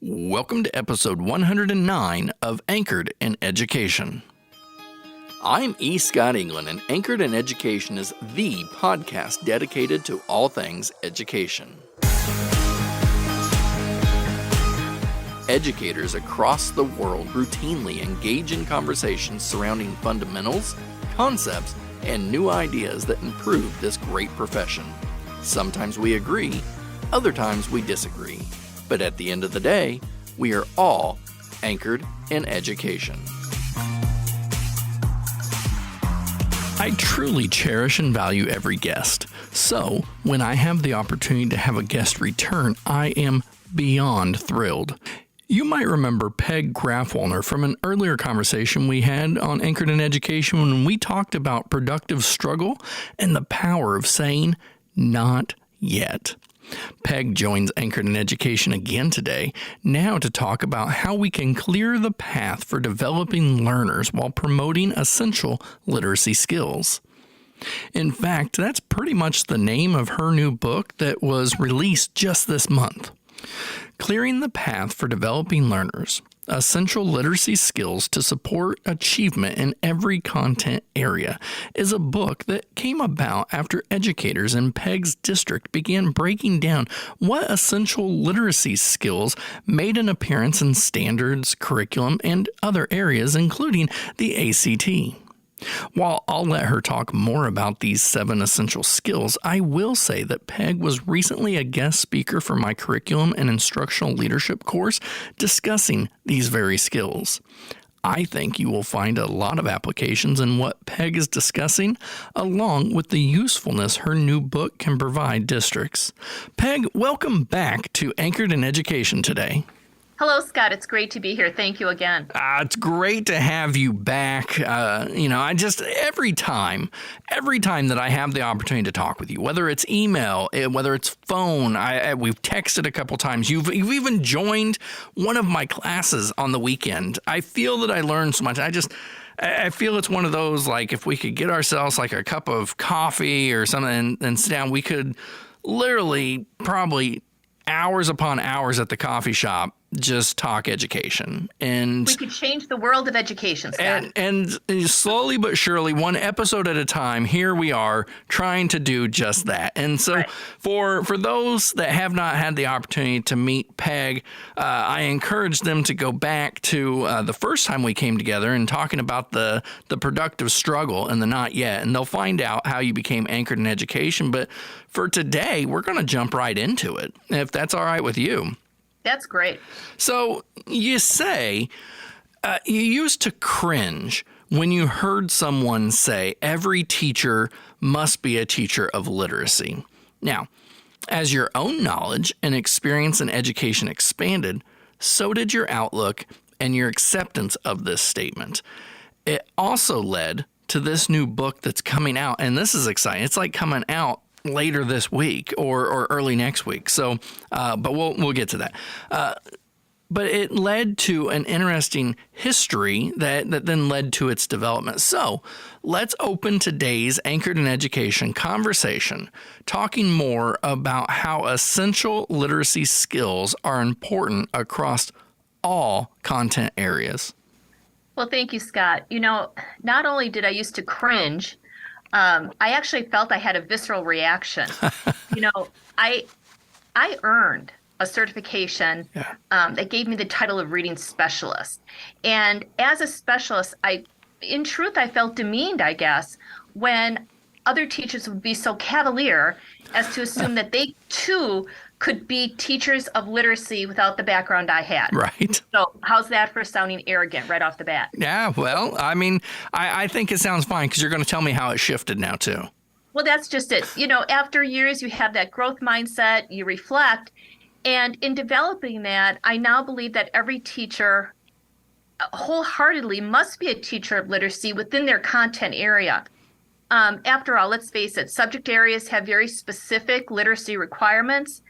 Welcome to episode 109 of Anchored in Education. I'm E. Scott England, and Anchored in Education is the podcast dedicated to all things education. Educators across the world routinely engage in conversations surrounding fundamentals, concepts, and new ideas that improve this great profession. Sometimes we agree, other times we disagree. But at the end of the day, we are all anchored in education. I truly cherish and value every guest. So, when I have the opportunity to have a guest return, I am beyond thrilled. You might remember Peg Grafwallner from an earlier conversation we had on Anchored in Education when we talked about productive struggle and the power of saying, not yet. Peg joins Anchored in Education again today, now to talk about how we can clear the path for developing learners while promoting essential literacy skills. In fact, that's pretty much the name of her new book that was released just this month. Clearing the Path for Developing Learners, Essential Literacy Skills to Support Achievement in Every Content Area is a book that came about after educators in Peg's district began breaking down what essential literacy skills made an appearance in standards, curriculum, and other areas, including the ACT. While I'll let her talk more about these 7 essential skills, I will say that Peg was recently a guest speaker for my Curriculum and Instructional Leadership course discussing these very skills. I think you will find a lot of applications in what Peg is discussing, along with the usefulness her new book can provide districts. Peg, welcome back to Anchored in Education today. Hello, Scott. It's great to be here. Thank you again. It's great to have you back. I just, every time that I have the opportunity to talk with you, whether it's email, whether it's phone, we've texted a couple times. You've even joined one of my classes on the weekend. I feel that I learned so much. I feel it's one of those, like, if we could get ourselves like a cup of coffee or something and sit down, we could literally probably hours upon hours at the coffee shop just talk education. And we could change the world of education, Scott. And slowly but surely, one episode at a time, here we are trying to do just that. And so right. for those that have not had the opportunity to meet Peg, I encourage them to go back to the first time we came together and talking about the productive struggle and the not yet. And they'll find out how you became anchored in education. But for today, we're going to jump right into it, if that's all right with you. That's great. So you say you used to cringe when you heard someone say every teacher must be a teacher of literacy. Now, as your own knowledge and experience in education expanded, so did your outlook and your acceptance of this statement. It also led to this new book that's coming out, and this is exciting. It's like coming out later this week or early next week. So, but we'll get to that. But it led to an interesting history that then led to its development. So let's open today's Anchored in Education conversation, talking more about how essential literacy skills are important across all content areas. Well, thank you, Scott. Not only did I used to cringe, I actually felt I had a visceral reaction. I earned a certification that gave me the title of reading specialist. And as a specialist, in truth, I felt demeaned, I guess, when other teachers would be so cavalier as to assume that they too could be teachers of literacy without the background I had. Right. So how's that for sounding arrogant right off the bat? Yeah, well, I mean, I think it sounds fine because you're going to tell me how it shifted now too. Well, that's just it. After years, you have that growth mindset, you reflect. And in developing that, I now believe that every teacher wholeheartedly must be a teacher of literacy within their content area. After all, let's face it, subject areas have very specific literacy requirements.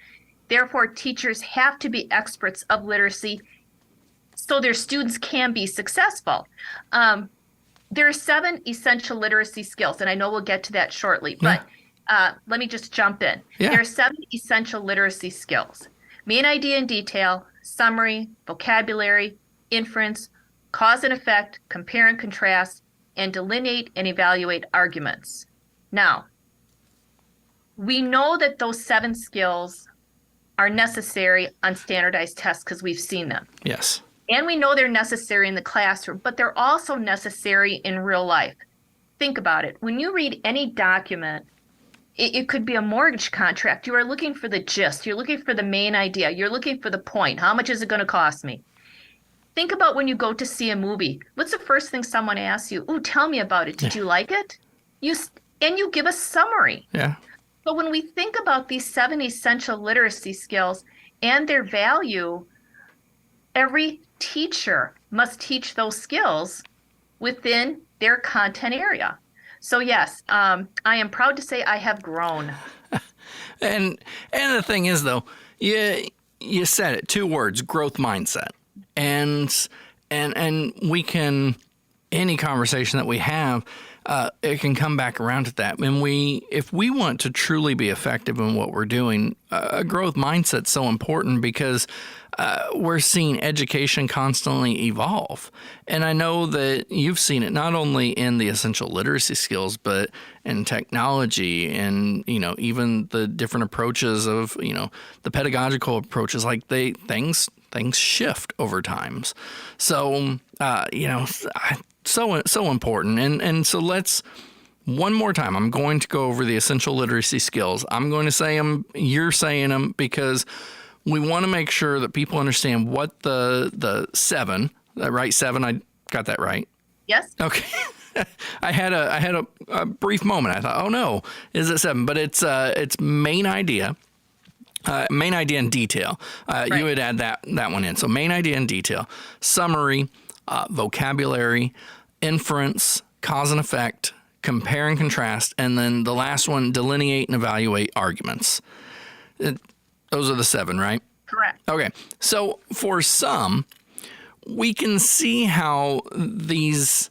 Therefore, teachers have to be experts of literacy so their students can be successful. There are 7 essential literacy skills, and I know we'll get to that shortly, but let me just jump in. Yeah. There are 7 essential literacy skills. Main idea and detail, summary, vocabulary, inference, cause and effect, compare and contrast, and delineate and evaluate arguments. Now, we know that those 7 skills are necessary on standardized tests because we've seen them. Yes. And we know they're necessary in the classroom, but they're also necessary in real life. Think about it. When you read any document, it could be a mortgage contract. You are looking for the gist. You're looking for the main idea. You're looking for the point. How much is it going to cost me? Think about when you go to see a movie. What's the first thing someone asks you? Ooh, tell me about it. Did you like it? And you give a summary. Yeah. But when we think about these 7 essential literacy skills and their value, every teacher must teach those skills within their content area. So yes, I am proud to say I have grown. And the thing is, though, you said it, 2 words: growth mindset. And we can, any conversation that we have, it can come back around to that. And if we want to truly be effective in what we're doing, a growth mindset's so important because we're seeing education constantly evolve. And I know that you've seen it not only in the essential literacy skills, but in technology and, even the different approaches of, the pedagogical approaches, like things shift over times. So, so important. And so let's, one more time, I'm going to go over the essential literacy skills. I'm going to say them, you're saying them, because we want to make sure that people understand what the 7, right? 7, I got that right? Yes. Okay. I had a brief moment. I thought, oh no, is it 7? But it's main idea. Main idea and detail. Right. You would add that one in. So main idea and detail, summary, vocabulary, inference, cause and effect, compare and contrast, and then the last one, delineate and evaluate arguments. Those are the 7, right? Correct. Okay. So for some, we can see how these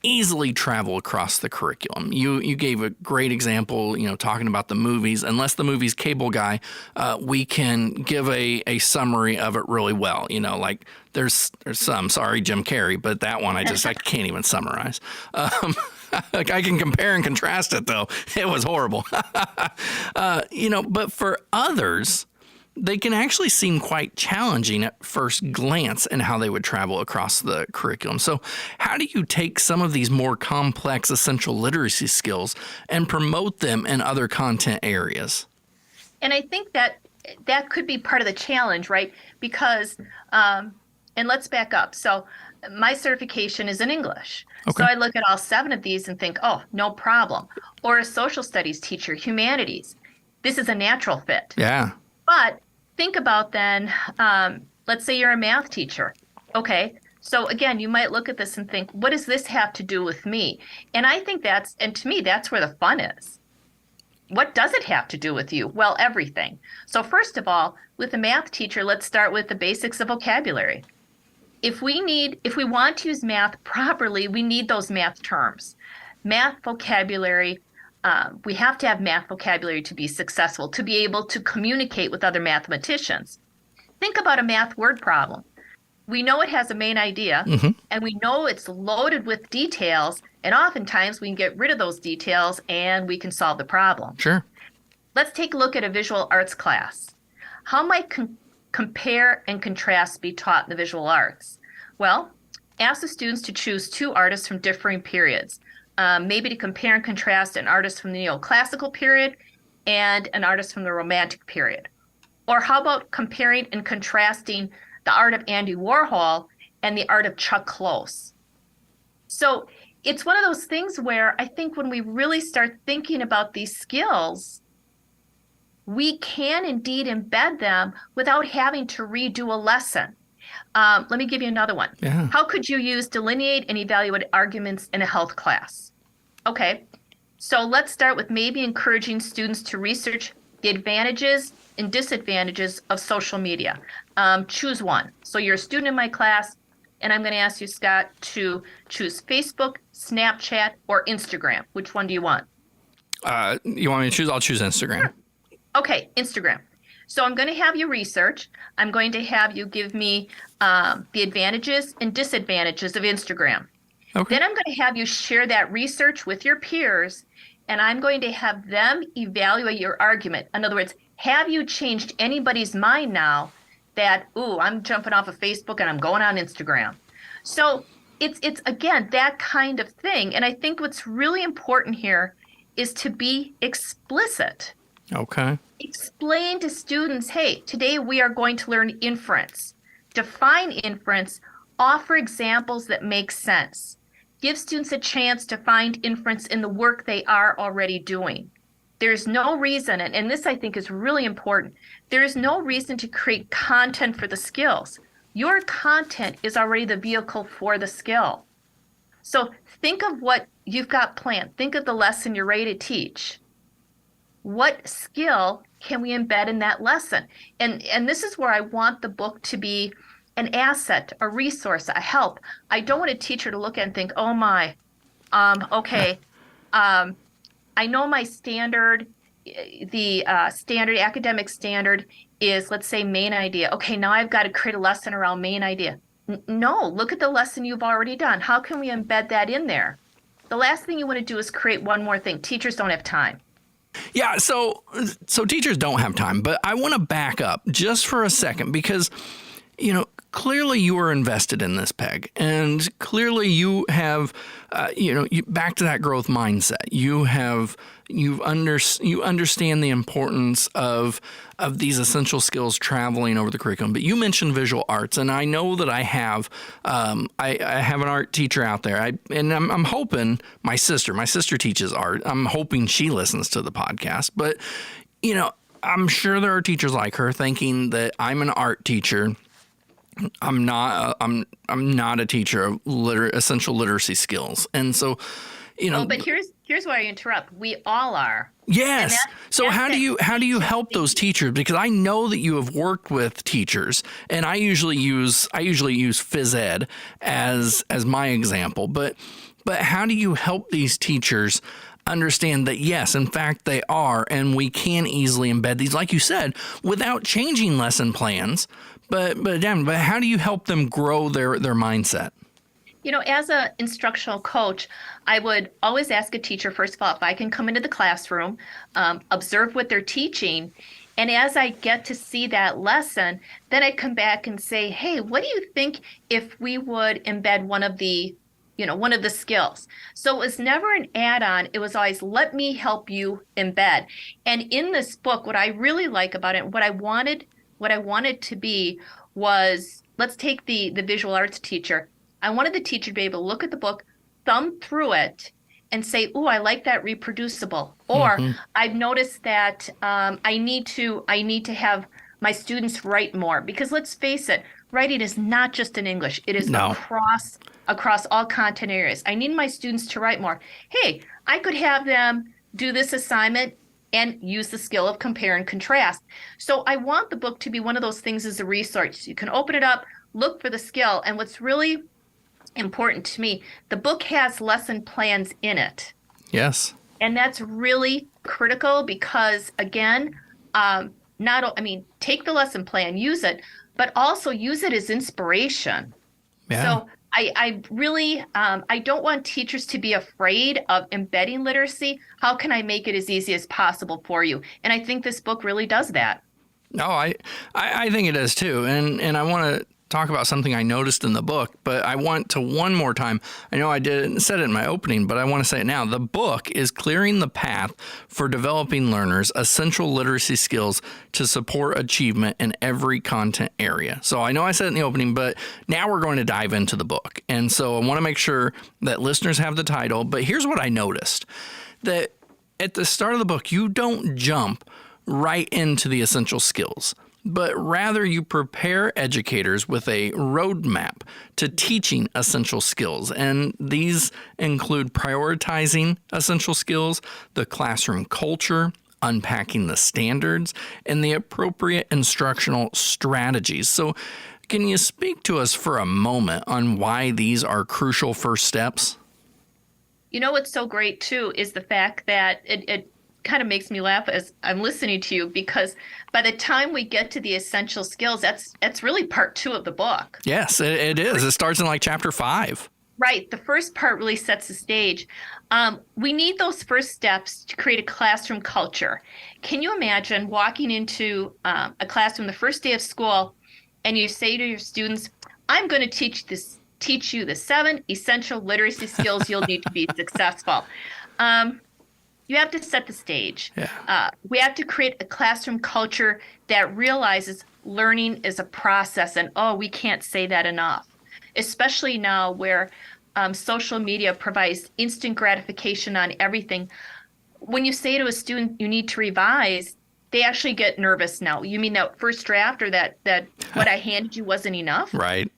easily travel across the curriculum. You gave a great example, talking about the movies. Unless the movie's cable guy, we can give a summary of it really well. Like there's some, sorry, Jim Carrey, but that one I can't even summarize. I can compare and contrast it though. It was horrible. But for others, they can actually seem quite challenging at first glance in how they would travel across the curriculum. So how do you take some of these more complex essential literacy skills and promote them in other content areas? And I think that could be part of the challenge, right? Because, and let's back up. So my certification is in English. Okay. So I look at all 7 of these and think, oh, no problem. Or a social studies teacher, humanities. This is a natural fit. Yeah. But think about then, let's say you're a math teacher. Okay, so again, you might look at this and think, what does this have to do with me? And I think to me, that's where the fun is. What does it have to do with you? Well, everything. So first of all, with a math teacher, let's start with the basics of vocabulary. If we want to use math properly, we need those math terms. Math vocabulary. We have to have math vocabulary to be successful, to be able to communicate with other mathematicians. Think about a math word problem. We know it has a main idea, and we know it's loaded with details, and oftentimes we can get rid of those details and we can solve the problem. Sure. Let's take a look at a visual arts class. How might compare and contrast be taught in the visual arts? Well, ask the students to choose 2 artists from differing periods. Maybe to compare and contrast an artist from the neoclassical period and an artist from the romantic period. Or how about comparing and contrasting the art of Andy Warhol and the art of Chuck Close? So it's one of those things where I think when we really start thinking about these skills, we can indeed embed them without having to redo a lesson. Let me give you another one. Yeah. How could you use delineate and evaluate arguments in a health class? Okay, so let's start with maybe encouraging students to research the advantages and disadvantages of social media. Choose one. So you're a student in my class, and I'm going to ask you, Scott, to choose Facebook, Snapchat, or Instagram. Which one do you want? You want me to choose? I'll choose Instagram. Sure. Okay, Instagram. So I'm going to have you research. I'm going to have you give me the advantages and disadvantages of Instagram. Okay. Then I'm going to have you share that research with your peers, and I'm going to have them evaluate your argument. In other words, have you changed anybody's mind now that, ooh, I'm jumping off of Facebook and I'm going on Instagram? So it's again that kind of thing. And I think what's really important here is to be explicit. Okay. Explain to students, hey, today we are going to learn inference. Define inference, offer examples that make sense. Give students a chance to find inference in the work they are already doing. There's no reason, and this I think is really important, there is no reason to create content for the skills. Your content is already the vehicle for the skill. So think of what you've got planned. Think of the lesson you're ready to teach. What skill can we embed in that lesson? And this is where I want the book to be an asset, a resource, a help. I don't want a teacher to look at and think, oh my, okay, I know my standard, the standard academic standard is, let's say, main idea. Okay, now I've got to create a lesson around main idea. No, look at the lesson you've already done. How can we embed that in there? The last thing you want to do is create one more thing. Teachers don't have time. Yeah, so teachers don't have time, but I want to back up just for a second because, clearly you are invested in this, Peg, and clearly you have, back to that growth mindset. You understand the importance of these essential skills traveling over the curriculum. But you mentioned visual arts, and I know that I have an art teacher out there. I'm hoping my sister teaches art. I'm hoping she listens to the podcast. But I'm sure there are teachers like her thinking that I'm an art teacher. I'm not a teacher of essential literacy skills, and so but here's where I interrupt. We all are. Yes. So how do you help those teachers? Because I know that you have worked with teachers, and I usually use phys ed as my example. But how do you help these teachers understand that, yes, in fact, they are, and we can easily embed these, like you said, without changing lesson plans. But how do you help them grow their mindset? As an instructional coach, I would always ask a teacher, first of all, if I can come into the classroom, observe what they're teaching. And as I get to see that lesson, then I come back and say, hey, what do you think if we would embed one of the skills? So it was never an add-on. It was always, let me help you embed. And in this book, what I really like about it, what I wanted to be was, let's take the visual arts teacher. I wanted the teacher to be able to look at the book, thumb through it, and say, "Ooh, I like that reproducible." Or I've noticed that I need to have my students write more, because let's face it, writing is not just in English. It is across all content areas. I need my students to write more. Hey, I could have them do this assignment and use the skill of compare and contrast. So I want the book to be one of those things as a resource. You can open it up, look for the skill, and what's really important to me, the book has lesson plans in it. Yes. And that's really critical because, again, take the lesson plan, use it, but also use it as inspiration. Yeah. So I really, I don't want teachers to be afraid of embedding literacy. How can I make it as easy as possible for you? And I think this book really does that. No, I think it does too. And I want to talk about something I noticed in the book, but I want to one more time. I know I said it in my opening, but I want to say it now. The book is clearing the path for developing learners essential literacy skills to support achievement in every content area. So I know I said it in the opening, but now we're going to dive into the book. And so I want to make sure that listeners have the title, but here's what I noticed. That at the start of the book, you don't jump right into the essential skills, but rather you prepare educators with a roadmap to teaching essential skills. And these include prioritizing essential skills, the classroom culture, unpacking the standards, and the appropriate instructional strategies. So can you speak to us for a moment on why these are crucial first steps? What's so great too is the fact that kind of makes me laugh as I'm listening to you, because by the time we get to the essential skills, that's really part 2 of the book. Yes, it is. It starts in like chapter 5. Right. The first part really sets the stage. We need those first steps to create a classroom culture. Can you imagine walking into a classroom the first day of school, and you say to your students, I'm going to teach you the 7 essential literacy skills you'll need to be successful. You have to set the stage. Yeah. We have to create a classroom culture that realizes learning is a process, and we can't say that enough, especially now where social media provides instant gratification on everything. When you say to a student, you need to revise, they actually get nervous now. You mean that first draft, or that what I handed you wasn't enough? Right.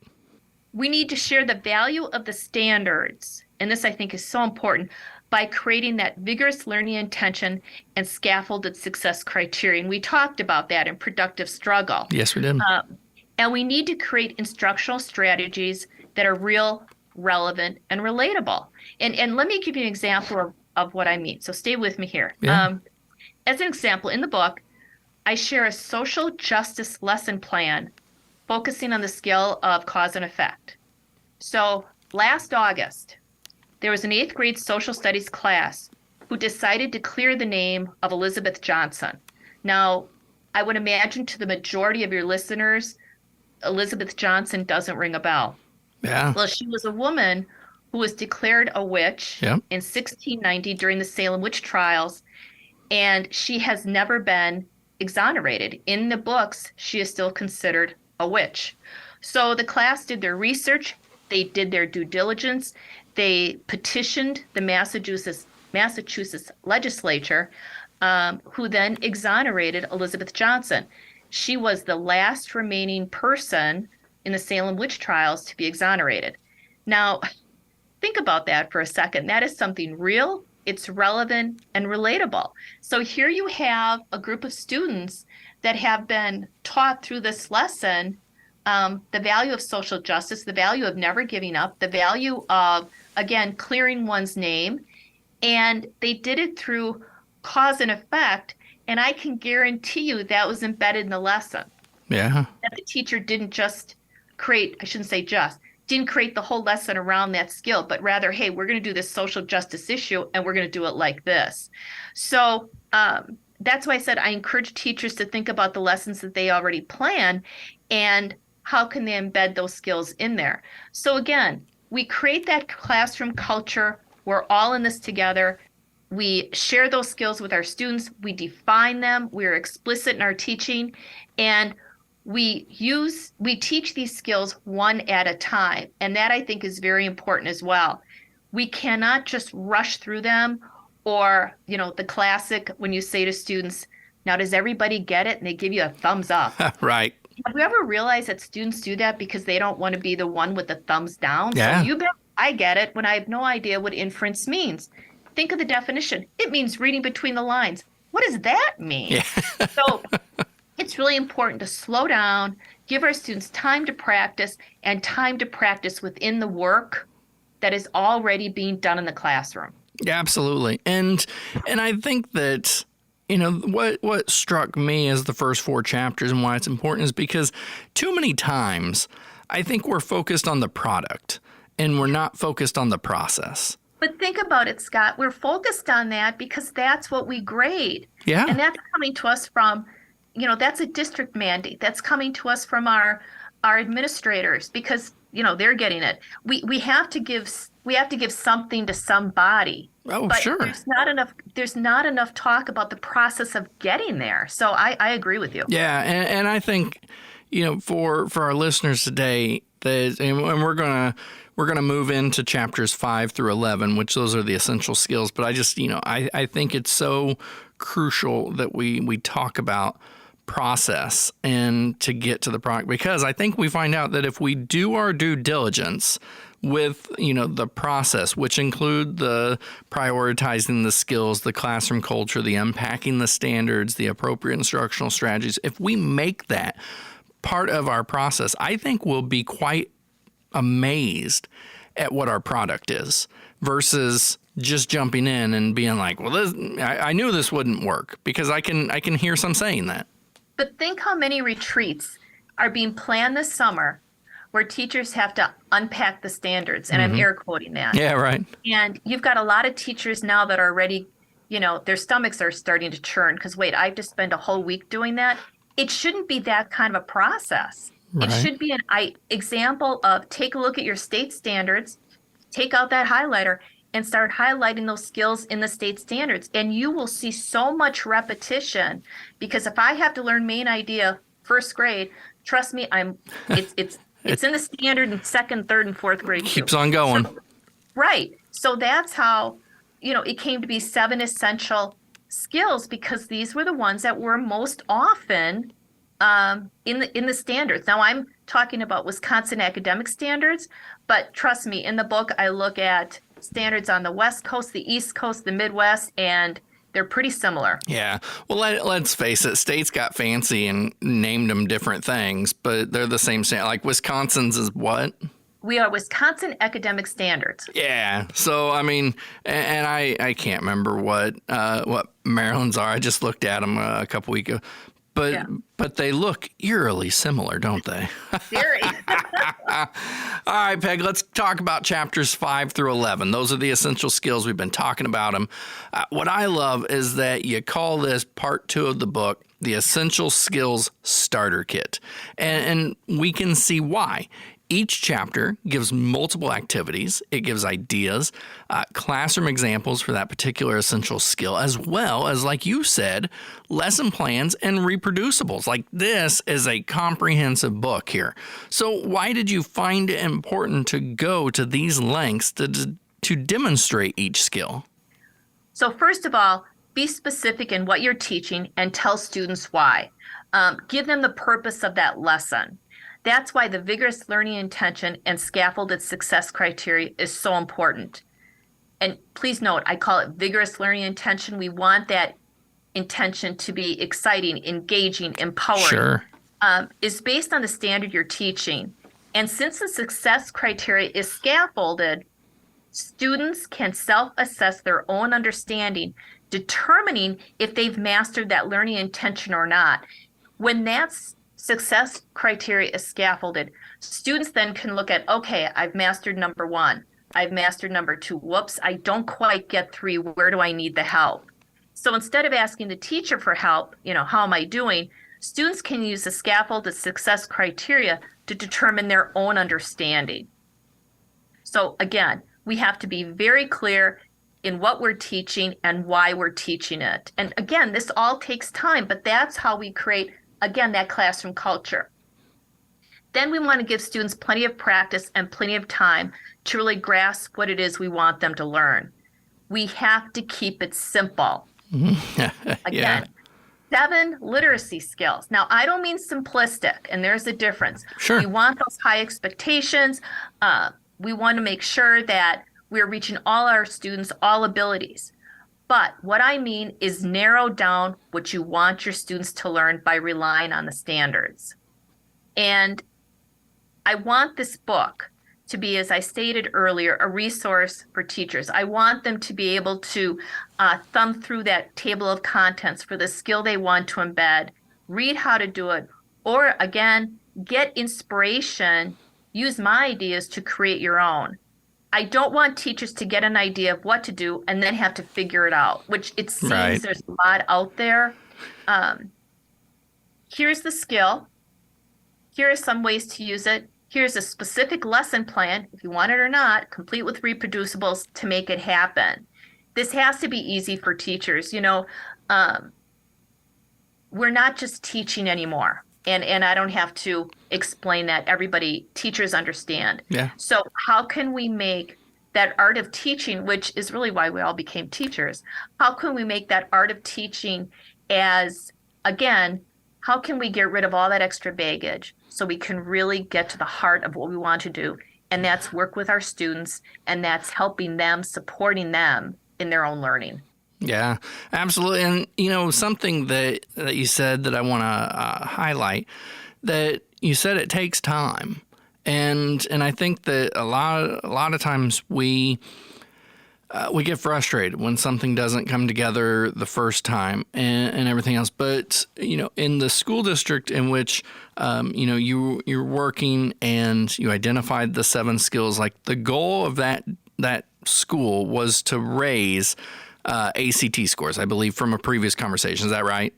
We need to share the value of the standards, and this I think is so important, by creating that vigorous learning intention and scaffolded success criterion. We talked about that in productive struggle. Yes, we did. And we need to create instructional strategies that are real, relevant, and relatable. And let me give you an example of what I mean. So stay with me here. Yeah. As an example, in the book, I share a social justice lesson plan focusing on the skill of cause and effect. So last August, there was an 8th grade social studies class who decided to clear the name of Elizabeth Johnson. Now, I would imagine to the majority of your listeners, Elizabeth Johnson doesn't ring a bell. Yeah. Well, she was a woman who was declared a witch Yep. in 1690 during the Salem witch trials, and she has never been exonerated. In the books, she is still considered a witch. So the class did their research, they did their due diligence, they petitioned the Massachusetts legislature, who then exonerated Elizabeth Johnson. She was the last remaining person in the Salem witch trials to be exonerated. Now, think about that for a second. That is something real, it's relevant, and relatable. So here you have a group of students that have been taught through this lesson the value of social justice, the value of never giving up, the value of, again, clearing one's name. And they did it through cause and effect. And I can guarantee you that was embedded in the lesson. Yeah. That the teacher didn't just create, I shouldn't say just, didn't create the whole lesson around that skill, but rather, hey, we're going to do this social justice issue and we're going to do it like this. So that's why I said I encourage teachers to think about the lessons that they already plan and how can they embed those skills in there. So again, we create that classroom culture. We're all in this together. We share those skills with our students. We define them. We're explicit in our teaching. And we teach these skills one at a time. And that I think is very important as well. We cannot just rush through them, or, the classic when you say to students, now does everybody get it? And they give you a thumbs up. Right. Have you ever realized that students do that because they don't want to be the one with the thumbs down? Yeah. So you bet I get it when I have no idea what inference means. Think of the definition. It means reading between the lines. What does that mean? Yeah. So it's really important to slow down, give our students time to practice, and time to practice within the work that is already being done in the classroom. Yeah, absolutely. And I think that, what struck me as the first 4 chapters and why it's important is because too many times I think we're focused on the product and we're not focused on the process. But think about it, Scott. We're focused on that because that's what we grade. Yeah. And that's coming to us from, that's a district mandate. That's coming to us from our administrators because, they're getting it. We have to give something to somebody. Oh, but sure. There's not enough talk about the process of getting there. So I agree with you. Yeah, and I think, for our listeners today, and we're gonna move into chapters 5 through 11, which those are the essential skills. But I just, I think it's so crucial that we talk about process and to get to the product, because I think we find out that if we do our due diligence with, the process, which include the prioritizing the skills, the classroom culture, the unpacking the standards, the appropriate instructional strategies, if we make that part of our process, I think we'll be quite amazed at what our product is, versus just jumping in and being like, well, I knew this wouldn't work, because I can hear some saying that. But think how many retreats are being planned this summer where teachers have to unpack the standards, and I'm air quoting that. Yeah, right. And you've got a lot of teachers now that are already, their stomachs are starting to churn because, wait, I have to spend a whole week doing that. It shouldn't be that kind of a process. Right. It should be an example of take a look at your state standards, take out that highlighter, and start highlighting those skills in the state standards. And you will see so much repetition, because if I have to learn main idea first grade, trust me, it's in the standard in second, third, and fourth grade. Keeps on going. Right. So that's how, it came to be 7 essential skills, because these were the ones that were most often in the standards. Now I'm talking about Wisconsin academic standards, but trust me, in the book I look at standards on the West Coast, the East Coast, the Midwest, and they're pretty similar. Yeah. Well, let's face it, states got fancy and named them different things, but they're the same standard. Like Wisconsin's is what? We are Wisconsin academic standards. Yeah. So, I mean, and I can't remember what Maryland's are. I just looked at them a couple weeks ago. But they look eerily similar, don't they? Very. All right, Peg, let's talk about chapters 5 through 11. Those are the essential skills. We've been talking about them. What I love is that you call this part 2 of the book the Essential Skills Starter Kit. And we can see why. Each chapter gives multiple activities. It gives ideas, classroom examples for that particular essential skill, as well as, like you said, lesson plans and reproducibles. Like, this is a comprehensive book here. So why did you find it important to go to these lengths to demonstrate each skill? So first of all, be specific in what you're teaching and tell students why. Give them the purpose of that lesson. That's why the vigorous learning intention and scaffolded success criteria is so important. And please note, I call it vigorous learning intention. We want that intention to be exciting, engaging, empowering. Sure. Is based on the standard you're teaching. And since the success criteria is scaffolded, students can self-assess their own understanding, determining if they've mastered that learning intention or not. When that's success criteria is scaffolded, students then can look at, okay, I've mastered number 1. I've mastered number 2. Whoops, I don't quite get 3. Where do I need the help? So instead of asking the teacher for help, how am I doing? Students can use the scaffolded success criteria to determine their own understanding. So again, we have to be very clear in what we're teaching and why we're teaching it. And again, this all takes time, but that's how we create, again, that classroom culture. Then we want to give students plenty of practice and plenty of time to really grasp what it is we want them to learn. We have to keep it simple. Again, 7 literacy skills. Now, I don't mean simplistic, and there's a difference. Sure. We want those high expectations. We want to make sure that we're reaching all our students, all abilities. But what I mean is narrow down what you want your students to learn by relying on the standards. And I want this book to be, as I stated earlier, a resource for teachers. I want them to be able to thumb through that table of contents for the skill they want to embed, read how to do it, or again, get inspiration, use my ideas to create your own. I don't want teachers to get an idea of what to do and then have to figure it out, which it seems There's a lot out there. Here's the skill. Here are some ways to use it. Here's a specific lesson plan, if you want it or not, complete with reproducibles to make it happen. This has to be easy for teachers. We're not just teaching anymore. And I don't have to explain that. Teachers understand. Yeah. So how can we make that art of teaching, which is really why we all became teachers, how can we make that art of teaching as, again, how can we get rid of all that extra baggage so we can really get to the heart of what we want to do? And that's work with our students, and that's helping them, supporting them in their own learning. Yeah, absolutely. And, something that you said that I want to highlight, that you said it takes time. And I think that a lot of times we we get frustrated when something doesn't come together the first time and everything else. But, in the school district in which, you're working and you identified the 7 skills, like the goal of that school was to raise ACT scores, I believe, from a previous conversation. Is that right?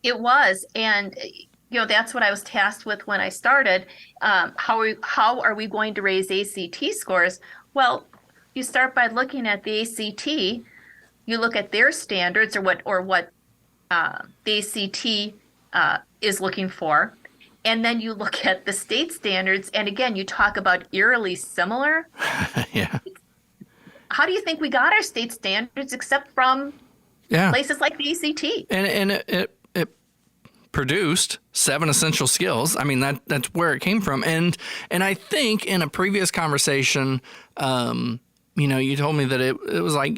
It was. And, that's what I was tasked with when I started. How are we going to raise ACT scores? Well, you start by looking at the ACT. You look at their standards or what the ACT is looking for. And then you look at the state standards. And again, you talk about eerily similar. Yeah. How do you think we got our state standards except from places like the ACT? And it produced 7 essential skills. I mean, that's where it came from. And I think in a previous conversation, you told me that it was like,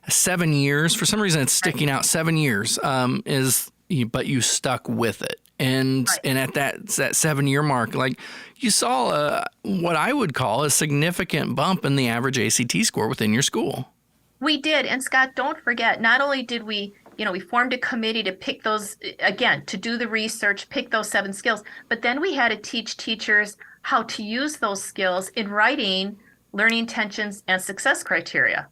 7 years. For some reason, it's sticking out. 7 years but you stuck with it. And at that 7-year mark, like you saw what I would call a significant bump in the average ACT score within your school. We did. And Scott, don't forget, not only did we formed a committee to pick those, again, to do the research, pick those 7 skills, but then we had to teach teachers how to use those skills in writing learning intentions and success criteria.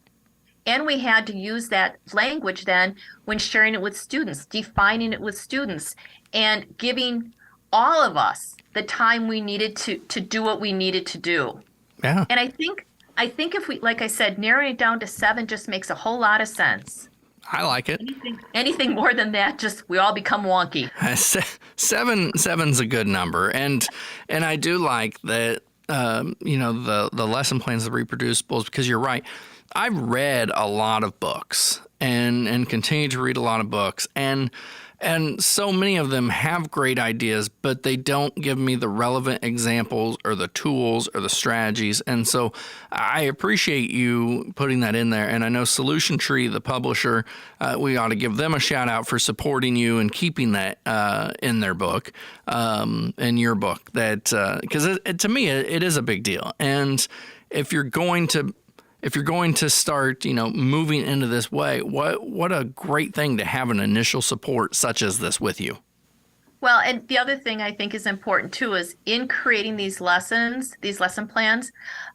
And we had to use that language then when sharing it with students, defining it with students, and giving all of us the time we needed to do what we needed to do. Yeah. And I think if we, like I said, narrowing it down to 7 just makes a whole lot of sense. I like it. Anything more than that, just we all become wonky. 7's a good number, and I do like that. The lesson plans, the reproducibles, because you're right. I've read a lot of books and continue to read a lot of books, and so many of them have great ideas, but they don't give me the relevant examples or the tools or the strategies. And so I appreciate you putting that in there. And I know Solution Tree, the publisher, we ought to give them a shout out for supporting you and keeping that in their book, in your book, that because to me, it is a big deal. And if you're going to start, moving into this way, what a great thing to have an initial support such as this with you. Well, and the other thing I think is important too is in creating these lesson plans,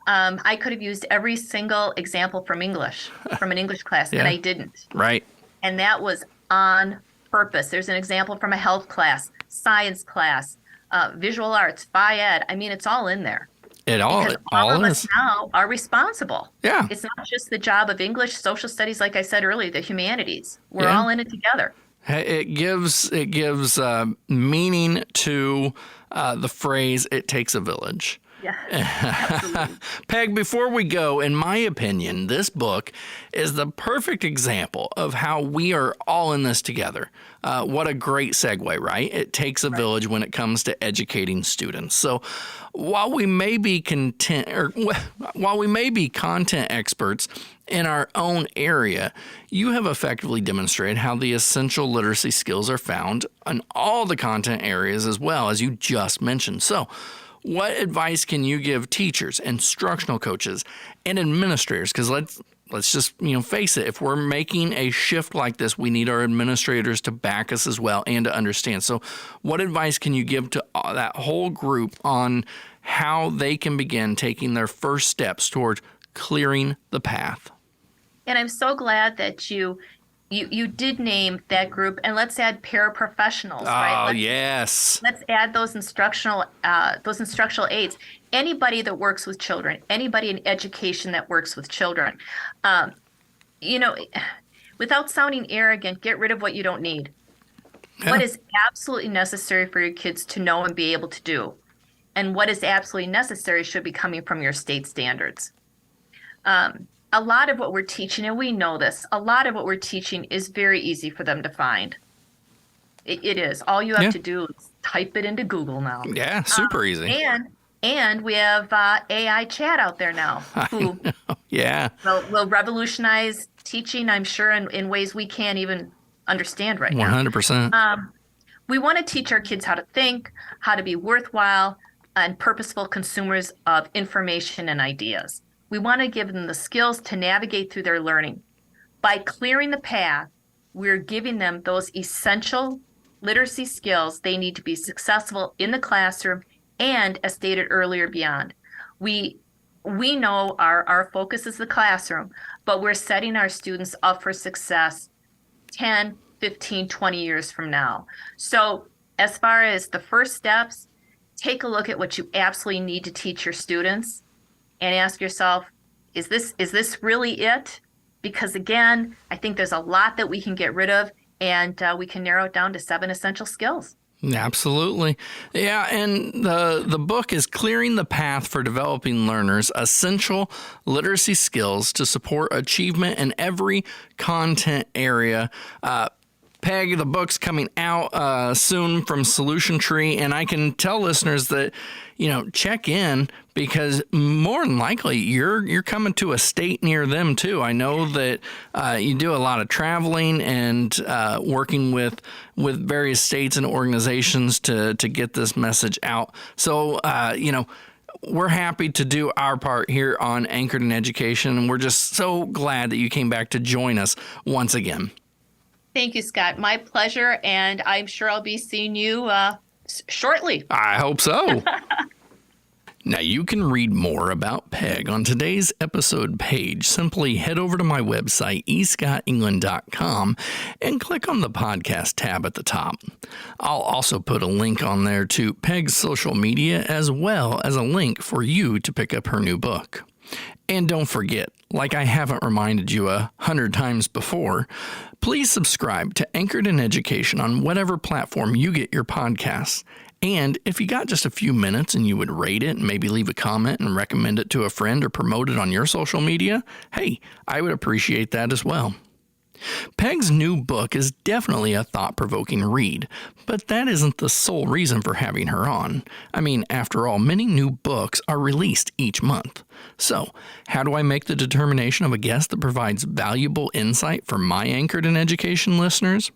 I could have used every single example from an English class, and I didn't. Right. And that was on purpose. There's an example from a health class, science class, visual arts, phy ed. I mean, it's all in there. All of us now are responsible. Yeah. It's not just the job of English, social studies, like I said earlier, the humanities. We're all in it together. It gives meaning to the phrase, it takes a village. Yeah, absolutely. Peg, before we go, in my opinion, this book is the perfect example of how we are all in this together. What a great segue, right? It takes a village when it comes to educating students. So while we may be content experts in our own area, you have effectively demonstrated how the essential literacy skills are found in all the content areas as well, as you just mentioned. So what advice can you give teachers, instructional coaches, and administrators? Because let's just face it. If we're making a shift like this, we need our administrators to back us as well and to understand. So, what advice can you give to that whole group on how they can begin taking their first steps toward clearing the path? And I'm so glad that you did name that group, and let's add paraprofessionals, right? Yes. Let's add those instructional aides. Anybody that works with children, anybody in education that works with children. Without sounding arrogant, get rid of what you don't need. Yeah. What is absolutely necessary for your kids to know and be able to do, and what is absolutely necessary should be coming from your state standards. A lot of what we're teaching, and we know this, a lot of what we're teaching is very easy for them to find. It is. All you have to do is type it into Google now. Yeah, super easy. And we have AI chat out there now who will revolutionize teaching, I'm sure, in ways we can't even understand right now. 100%. We want to teach our kids how to think, how to be worthwhile and purposeful consumers of information and ideas. We want to give them the skills to navigate through their learning. By clearing the path, we're giving them those essential literacy skills they need to be successful in the classroom and, as stated earlier, beyond. We know our focus is the classroom, but we're setting our students up for success 10, 15, 20 years from now. So as far as the first steps, take a look at what you absolutely need to teach your students and ask yourself, is this really it? Because again, I think there's a lot that we can get rid of, and we can narrow it down to 7 essential skills. Absolutely. Yeah, and the book is Clearing the Path for Developing Learners, Essential Literacy Skills to Support Achievement in Every Content Area. Peg, the book's coming out soon from Solution Tree, and I can tell listeners that, check in, because more than likely you're coming to a state near them too. I know that you do a lot of traveling and working with various states and organizations to get this message out. So, we're happy to do our part here on Anchored in Education, and we're just so glad that you came back to join us once again. Thank you, Scott. My pleasure, and I'm sure I'll be seeing you shortly. I hope so. Now, you can read more about Peg on today's episode page. Simply head over to my website, escottengland.com, and click on the podcast tab at the top. I'll also put a link on there to Peg's social media, as well as a link for you to pick up her new book. And don't forget, like I haven't reminded you 100 times before, please subscribe to Anchored in Education on whatever platform you get your podcasts. And if you got just a few minutes and you would rate it and maybe leave a comment and recommend it to a friend or promote it on your social media, hey, I would appreciate that as well. Peg's new book is definitely a thought-provoking read, but that isn't the sole reason for having her on. I mean, after all, many new books are released each month. So, how do I make the determination of a guest that provides valuable insight for my Anchored in Education listeners?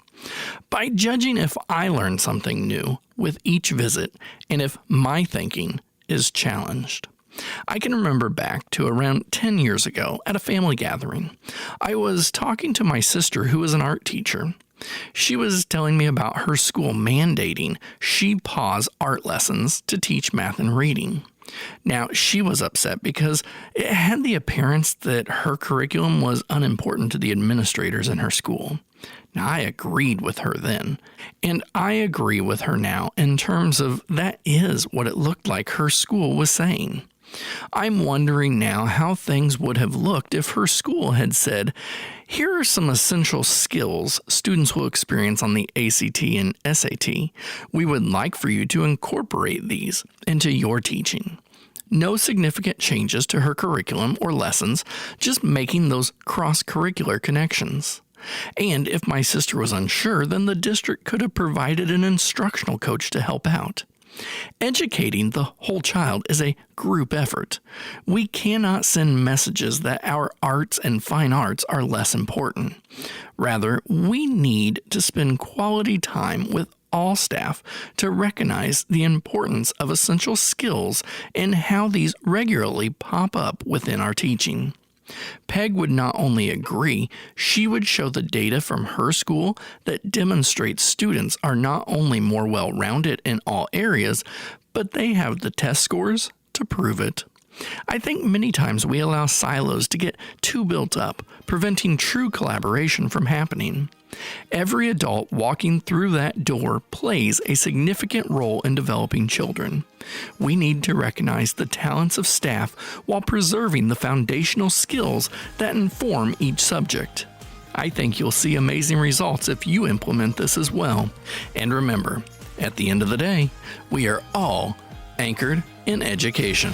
By judging if I learn something new with each visit and if my thinking is challenged. I can remember back to around 10 years ago at a family gathering. I was talking to my sister, who is an art teacher. She was telling me about her school mandating she pause art lessons to teach math and reading. Now, she was upset because it had the appearance that her curriculum was unimportant to the administrators in her school. Now, I agreed with her then, and I agree with her now in terms of that is what it looked like her school was saying. I'm wondering now how things would have looked if her school had said, here are some essential skills students will experience on the ACT and SAT. We would like for you to incorporate these into your teaching. No significant changes to her curriculum or lessons, just making those cross-curricular connections. And if my sister was unsure, then the district could have provided an instructional coach to help out. Educating the whole child is a group effort. We cannot send messages that our arts and fine arts are less important. Rather, we need to spend quality time with all staff to recognize the importance of essential skills and how these regularly pop up within our teaching. Peg would not only agree, she would show the data from her school that demonstrates students are not only more well-rounded in all areas, but they have the test scores to prove it. I think many times we allow silos to get too built up, preventing true collaboration from happening. Every adult walking through that door plays a significant role in developing children. We need to recognize the talents of staff while preserving the foundational skills that inform each subject. I think you'll see amazing results if you implement this as well. And remember, at the end of the day, we are all anchored in education.